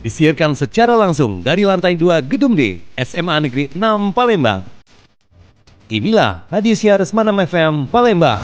Disiarkan secara langsung dari lantai 2 Gedung D, SMA Negeri 6 Palembang. Inilah Hadisia Resmanam FM Palembang.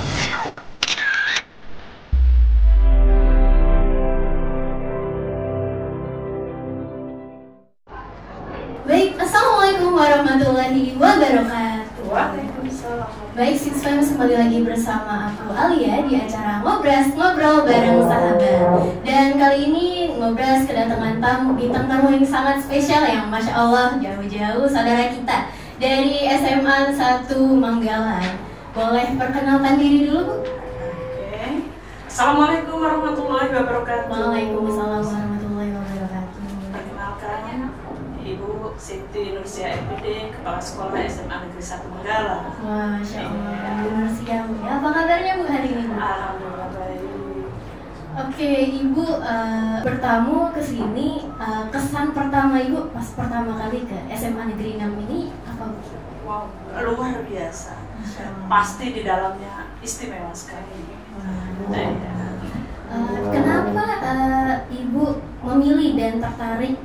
Baik, Assalamualaikum warahmatullahi wabarakatuh. Waalaikumsalam. Baik, siswa kembali lagi bersama aku Alia di acara Ngobras Ngobrol Bareng Sahabat. Dan kali ini Ngobras kedatangan bintang tamu yang sangat spesial yang Masya Allah jauh-jauh saudara kita dari SMA 1 Manggalan. Boleh perkenalkan diri dulu, Bu? Oke. Assalamualaikum warahmatullahi wabarakatuh. Waalaikumsalam warahmatullahi wabarakatuh. Perkenalkan, Ibu Siti Nursia FPD, Kepala Sekolah SMA Negeri 1 Manggalan. Masya Allah, Bu Nursia. Apa kabarnya Bu hari ini, Bu? Alhamdulillah baik. Oke, Ibu bertamu ke sini. Kesan pertama Ibu pas pertama kali ke SMA Negeri 6 ini apa, Bu? Wow, luar biasa. Pasti di dalamnya istimewa sekali. Kenapa Ibu memilih dan tertarik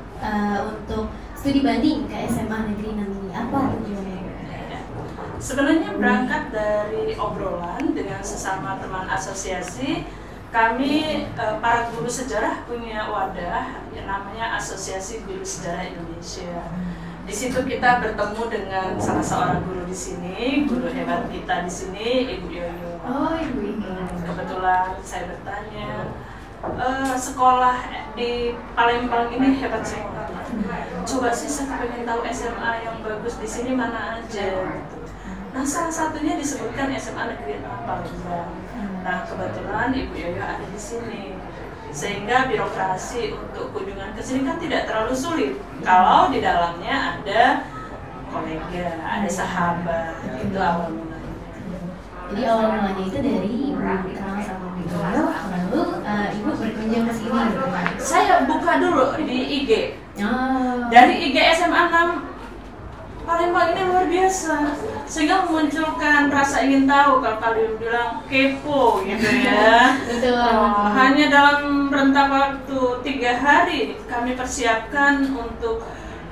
untuk studi banding ke SMA Negeri 6 ini? Apa tujuannya? Sebenarnya berangkat dari obrolan dengan sesama teman asosiasi. Kami para guru sejarah punya wadah yang namanya Asosiasi Guru Sejarah Indonesia. Di situ kita bertemu dengan salah seorang guru di sini, guru hebat kita di sini, Ibu Yoyo. Oh, Ibu. Kebetulan saya bertanya, sekolah di Palembang ini hebat semua. Coba sih saya pengen tahu SMA yang bagus di sini mana aja. Nah, salah satunya disebutkan SMA Negeri 6 Palembang. Nah, kebetulan Ibu Yoyo ada di sini, sehingga birokrasi untuk kunjungan ke sini kan tidak terlalu sulit. Kalau di dalamnya ada kolega, ada sahabat, itu awal mulanya. Jadi awal mulanya itu dari Ibu kenal sama Bu Yoyo, lalu Ibu berkunjung ke sini. Saya buka dulu di IG. Oh. Dari IG SMA 6 Palembang ini luar biasa, sehingga memunculkan rasa ingin tahu. Kalau kalian bilang kepo gitu ya. Betul. Hanya dalam rentang waktu 3 hari kami persiapkan untuk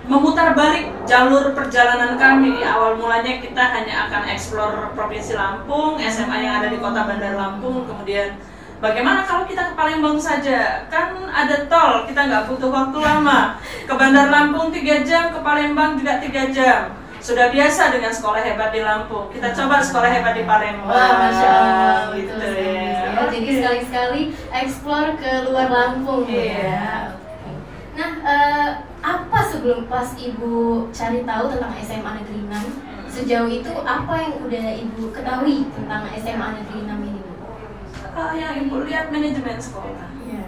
memutar balik jalur perjalanan kami. Awal mulanya kita hanya akan eksplor Provinsi Lampung, SMA yang ada di Kota Bandar Lampung, kemudian bagaimana kalau kita ke Palembang saja? Kan ada tol, kita nggak butuh waktu lama. Ke Bandar Lampung 3 jam, ke Palembang juga 3 jam. Sudah biasa dengan sekolah hebat di Lampung. Kita coba sekolah hebat di Palembang. Wah, Masya Allah, gitu betul ya. Jadi sekali-sekali eksplor ke luar Lampung. Iya. Ya. Nah, apa sebelum pas Ibu cari tahu tentang SMA Negeri 6, sejauh itu apa yang udah Ibu ketahui tentang SMA Negeri 6 ini, Bu? Yang Ibu lihat manajemen sekolah. Iya,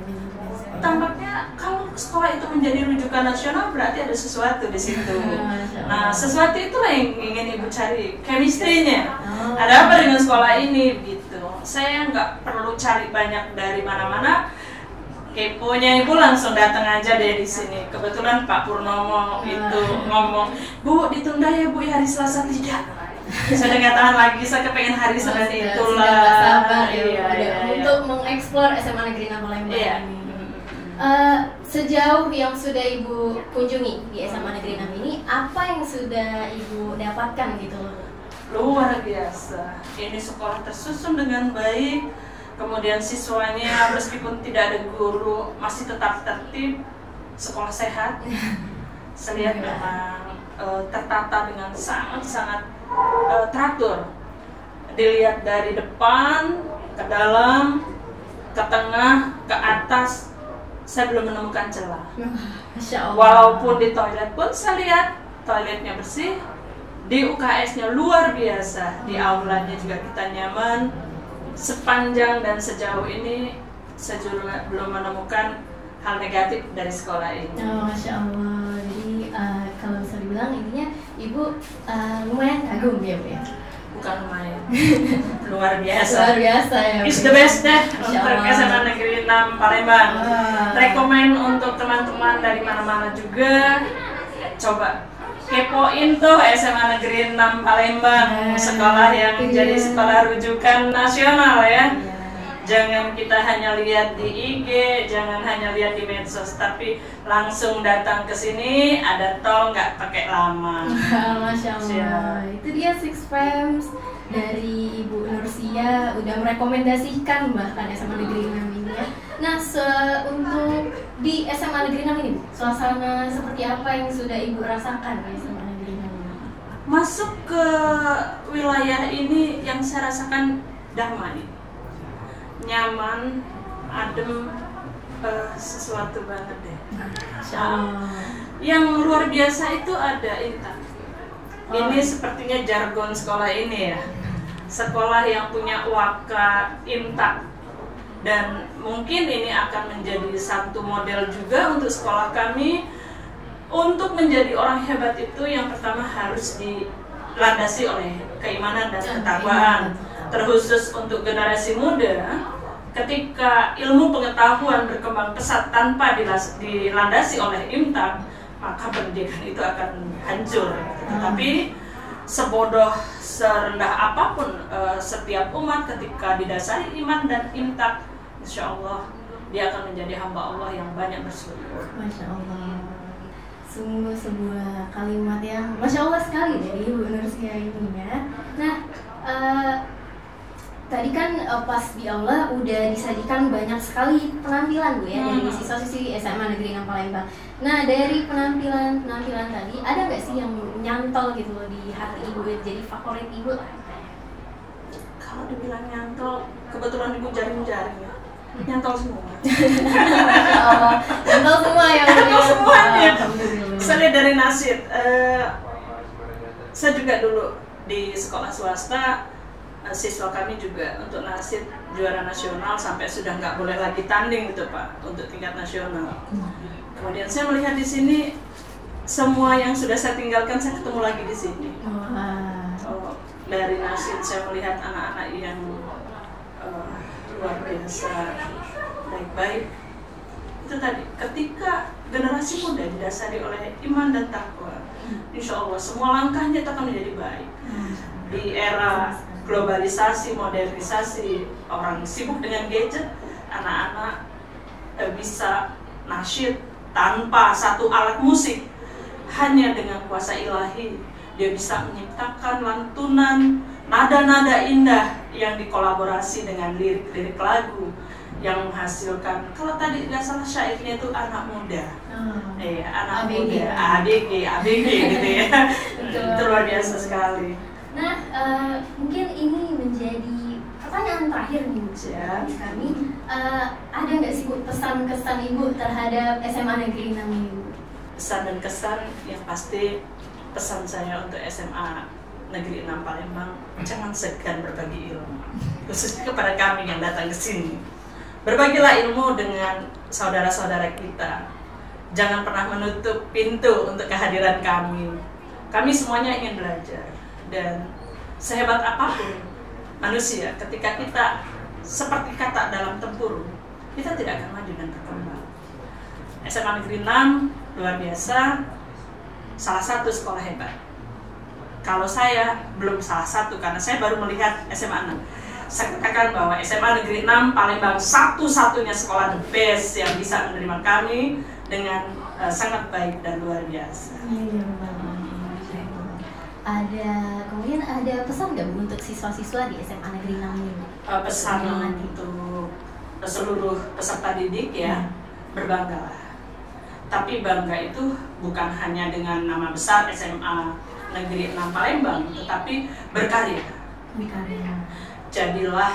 Tampaknya kalau sekolah itu menjadi rujukan nasional berarti ada sesuatu di situ. Masya Allah. Nah, sesuatu itulah yang ingin Ibu cari, chemistry-nya. Oh. Ada apa dengan sekolah ini gitu. Saya nggak perlu cari banyak dari mana-mana. Keponya Ibu langsung datang aja deh di sini. Kebetulan Pak Purnomo itu ngomong, "Bu, ditunda ya Bu, hari Selasa." Tidak. Saya nggak tahan lagi, saya kepengen hari Senin itulah. Sudah nggak sabar ya, Iya, Bu, iya, untuk mengeksplor SMA Negeri 6 Palembang Iya. ini. Sejauh yang sudah Ibu kunjungi di SMA Negeri 6 ini, apa yang sudah Ibu dapatkan gitu loh? Luar biasa. Ini sekolah tersusun dengan baik. Kemudian siswanya meskipun tidak ada guru masih tetap tertib. Sekolah sehat. Saya lihat memang tertata dengan sangat-sangat teratur. Dilihat dari depan ke dalam, ke tengah, ke atas, saya belum menemukan celah. Masya Allah. Walaupun di toilet pun saya lihat toiletnya bersih, di UKS-nya luar biasa, di aulanya juga kita nyaman. Sepanjang dan sejauh ini saya juga belum menemukan hal negatif dari sekolah ini. Oh, Masya Allah. Jadi kalau bisa dibilang intinya Ibu lumayan kagum ya, Bu ya? Bukan lumayan, luar biasa. Luar biasa ya, Bu. It's the best deh Masya untuk Allah. SMA Negeri 6 Palembang. Rekomend Untuk teman-teman dari mana-mana juga, coba kepoin tuh SMA Negeri 6 Palembang, sekolah yang jadi sekolah rujukan nasional ya. Jangan kita hanya lihat di IG, jangan hanya lihat di medsos, tapi langsung datang ke sini, ada tol nggak pakai lama. Masya Allah, itu dia Six Frames dari Ibu Nursia udah merekomendasikan bahkan SMA Negeri 6 ini ya. Nah, untuk di SMA Negeri 6 ini, suasana seperti apa yang sudah Ibu rasakan di SMA Negeri 6 ini? Masuk ke wilayah ini yang saya rasakan damai, nyaman, adem, sesuatu banget deh. Yang luar biasa itu ada Intan. Ini sepertinya jargon sekolah ini ya. Sekolah yang punya waka Intan. Dan mungkin ini akan menjadi satu model juga untuk sekolah kami. Untuk menjadi orang hebat itu yang pertama harus dilandasi oleh keimanan dan ketakwaan. Terkhusus untuk generasi muda, ketika ilmu pengetahuan berkembang pesat tanpa dilandasi oleh Imtak, maka pendidikan itu akan hancur. Tetapi sebodoh, serendah apapun setiap umat ketika didasari iman dan Imtak, insya Allah dia akan menjadi hamba Allah yang banyak bersyukur. Masya Allah, sungguh sebuah kalimat yang Masya Allah sekali dari Ibu Nursia ini ya. Nah, tadi kan pas di aula udah disajikan banyak sekali penampilan Bu ya dari siswa-siswi SMA Negeri 6 Palembang. Nah, dari penampilan tadi ada nggak sih yang nyantol gitu loh di hati Ibu, jadi favorit Ibu lah? Kalau dibilang nyantol, kebetulan Ibu jaring-jaring ya, nyantol semua. Masya Allah, nyantol semua ya. Nyantol semuanya. Saya lihat dari nasid, saya juga dulu di sekolah swasta. Siswa kami juga untuk nasid juara nasional sampai sudah nggak boleh lagi tanding gitu Pak untuk tingkat nasional. Kemudian saya melihat di sini semua yang sudah saya tinggalkan saya ketemu lagi di sini. Dari nasid saya melihat anak-anak yang luar biasa baik-baik. Itu tadi ketika generasi muda didasari oleh iman dan takwa, insya Allah semua langkahnya itu akan menjadi baik. Di era globalisasi, modernisasi, orang sibuk dengan gadget, anak-anak bisa nasyid tanpa satu alat musik, hanya dengan kuasa ilahi dia bisa menciptakan lantunan, nada-nada indah yang dikolaborasi dengan lirik-lirik lagu yang menghasilkan, kalau tadi nggak salah syairnya itu anak muda, anak ABG. muda, ABG gitu ya. Itu luar biasa sekali. Nah, mungkin ini menjadi pertanyaan terakhir nih Bu ya, kami. Ada nggak sih Bu pesan-kesan Ibu terhadap SMA Negeri 6 ini Bu? Pesan dan kesan yang pasti, pesan saya untuk SMA Negeri 6 Palembang, jangan segan berbagi ilmu, khususnya kepada kami yang datang ke sini. Berbagilah ilmu dengan saudara-saudara kita. Jangan pernah menutup pintu untuk kehadiran kami. Kami semuanya ingin belajar. Dan sehebat apapun manusia, ketika kita seperti katak dalam tempurung, kita tidak akan maju dan berkembang. SMA Negeri 6 luar biasa, salah satu sekolah hebat. Kalau saya belum salah satu, karena saya baru melihat SMA 6. Saya katakan bahwa SMA Negeri 6 Palembang satu-satunya sekolah the best yang bisa menerima kami dengan sangat baik dan luar biasa. Kemudian ada pesan nggak Bu untuk siswa-siswa di SMA Negeri 6 ini? Pesan untuk seluruh peserta didik ya, berbanggalah. Tapi bangga itu bukan hanya dengan nama besar SMA Negeri 6 Palembang, tetapi berkarya. Jadilah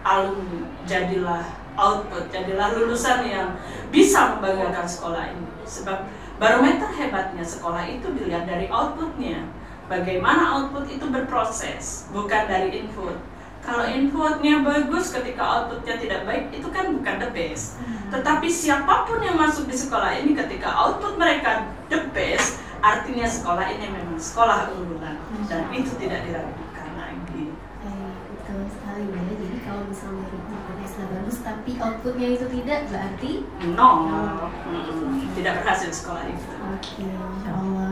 alumni, jadilah output, jadilah lulusan yang bisa membanggakan sekolah ini. Sebab barometer hebatnya sekolah itu dilihat dari outputnya. Bagaimana output itu berproses, bukan dari input. Kalau inputnya bagus ketika outputnya tidak baik, itu kan bukan the best. Tetapi siapapun yang masuk di sekolah ini ketika output mereka the best, artinya sekolah ini memang sekolah unggulan. Dan itu tidak diragukan lagi. Betul sekali ya, jadi kalau misalnya inputnya sudah bagus tapi outputnya itu tidak, berarti no. Tidak berhasil sekolah itu. Oke, Insya Allah.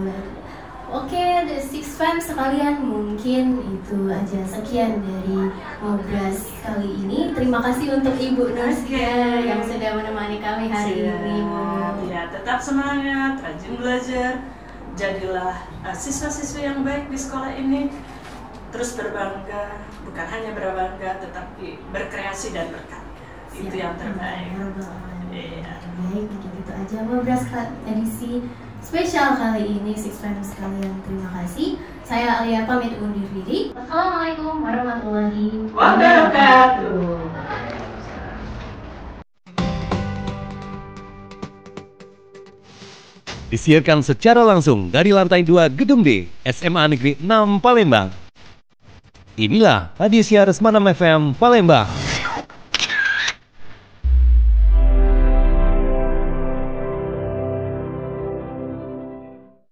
Oke, The Six Fam sekalian, mungkin itu aja sekian dari Ngobras kali ini. Terima kasih untuk Ibu Nurskia yang sudah menemani kami hari ini. Ya, tetap semangat, rajin belajar, jadilah siswa-siswi yang baik di sekolah ini. Terus berbangga, bukan hanya berbangga, tetapi berkreasi dan berkarya. Itu yang terbaik. Iya. Baik, gitu aja Ngobras edisi spesial kali ini. Six Fam sekalian, terima kasih. Saya Alia pamit undur diri. Wassalamualaikum warahmatullahi wabarakatuh. Disiarkan secara langsung dari lantai 2 Gedung D, SMA Negeri 6 Palembang. Inilah Hadiah Siar Semanam FM Palembang.